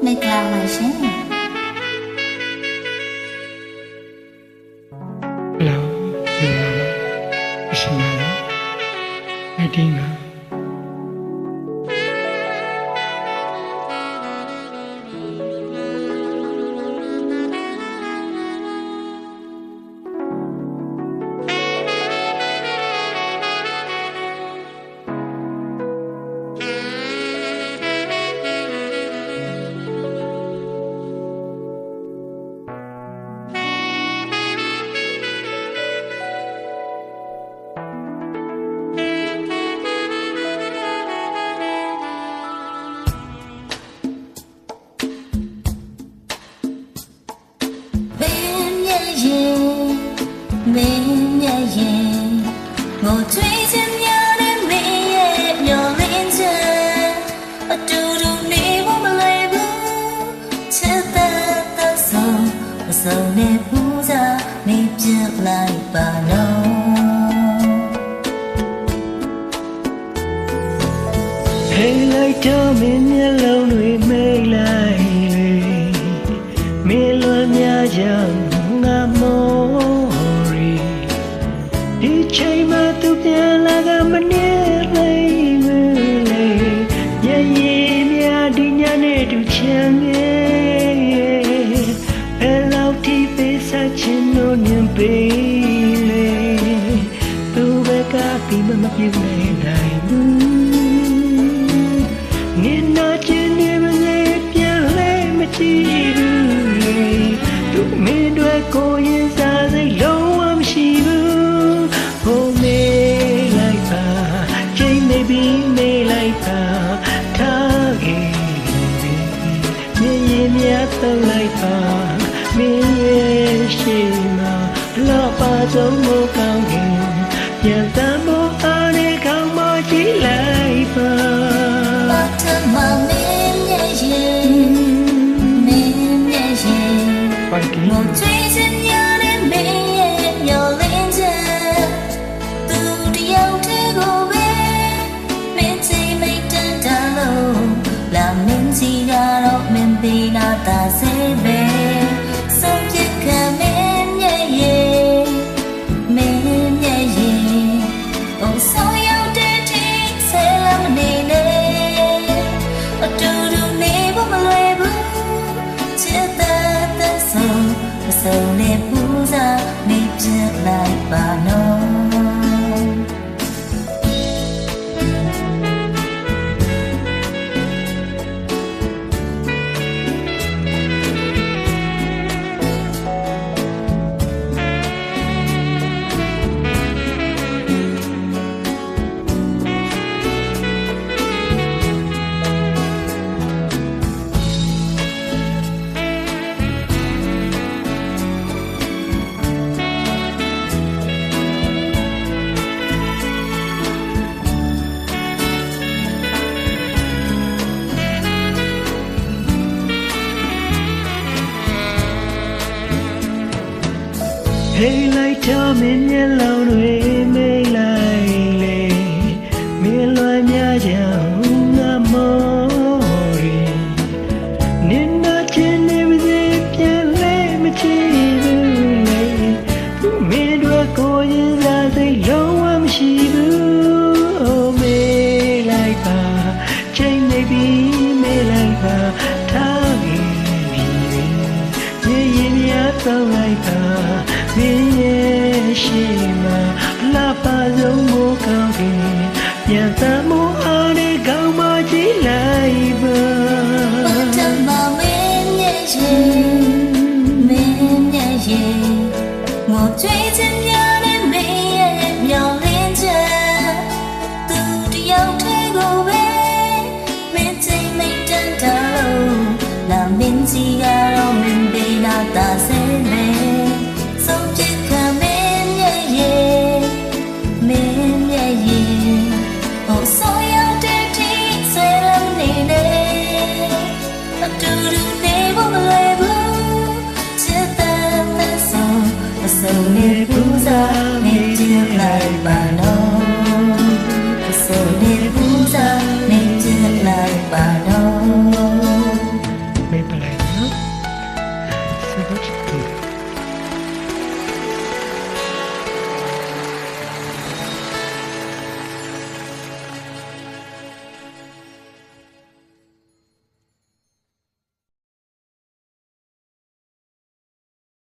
ไม่กล้ามาใช่เราอยู่แล้วไม่ใช่ไหมไม่ดีนะမင်းရဲ့ရင်ငိုကြွေးစင်များတဲ့မင်းရဲ့မျောလင်းချက်အတူတူနေဖို့မလွယ်ဘူးချစ်တဲ့ဆုံးမဆုံးနဲ့ဘူးစားနေပြလိုက်ပါတော့ဟဲ့လိုက်တော့မင်းမျက်လုံးတွေမိတ်လိုက်မင်းလွမ်းများကြောင့်ငါမောဒီချိန်မှသူပြန်လာကမနေလိုက်ဘူးလေရည်များဒီညနဲ့တူချမ်းရဲ့ဘယ်လောက်ထိပေးစားချင်လို့ညင်ပေးလေသူဘက်ကပြီးမပြုနိုင်ဘူးနေနာချင်နေမလဲပြန်လဲမကြည့်ဘူးလေသူမင်းတို့ကိုရင်စားစိတ်လုံးဝမရှိဘူးမေးလိုက်ပါထားခဲ့မြေရင်များသုံးလိုက်ပါမင်းရဲ့ရှိမှာလောက်ပါဆုံးမကောင်းခင်ပြန်တမ်းဖို့အားနဲ့ကောင်းမကြည့်လိုက်ပါဘာထမမင်းရဲ့ရင်မင်းရဲ့ရင်ဘာကြည့်ချွေးစင်ရတဲ့မင်းရဲ့မျောလင်းချက်သူတယောက်တည်းကိုကတော့မင်းပေးလာတာစေပဲဆုံးဖြတ်ခံမင်းရဲ့ရင်မင်းရဲ့ရင်ဘုံဆောင်ရောက်တဲ့ထိဆဲလမ်းနေလေအတူတူနေဖို့မလွယ်ဘူးချစ်တဲ့ဆုံးမဆုံးနဲ့ပူစားနေပြလိုက်ပါနော်ဟဲ့လိုက်တော့မင်းမျက်လုံးတွေမိတ်လိုက်လေမင်းလွမ်းများကြောင့်ငါမောရီနင်နာချင်နေပါစေပြန်လဲမချင်ဘူးလေမင်းတို့ကိုရင်စားစိတ်လုံးဝမရှိဘူးအိုမေးလိုက်ပါချိန်နေပြီမေးလိုက်ပါထားခဲ့ပြီရေရင်များသုံးလိုက်ပါမင်းရဲ့ရှိမှာလာပါဆုံးမကောင်းခင်ပြန်သမိုးအားနဲ့ကောင်းမကြည့်လိုက်ပါဘာထမမင်းရဲ့ရင်မင်းရဲ့ရင်ငိုကြွေးစင်များတဲ့မင်းရဲ့မျောလင်းချက်သူတယောက်တည်းကိုပဲမင်းချိန်မိတ်တန်တော့လာမင်းစီကတော့မင်းပေးလာတာစဲလေဆုံးဖြတ်ခံမင်းရဲ့ရင်မင်းရဲ့ရင်ဟိုဆိုရောက်တဲ့ထိဆဲလမ်းနေလေအတူတူနေဖို့မလွယ်ဘူးချစ်တဲ့ဆုံးမဆုံးနေ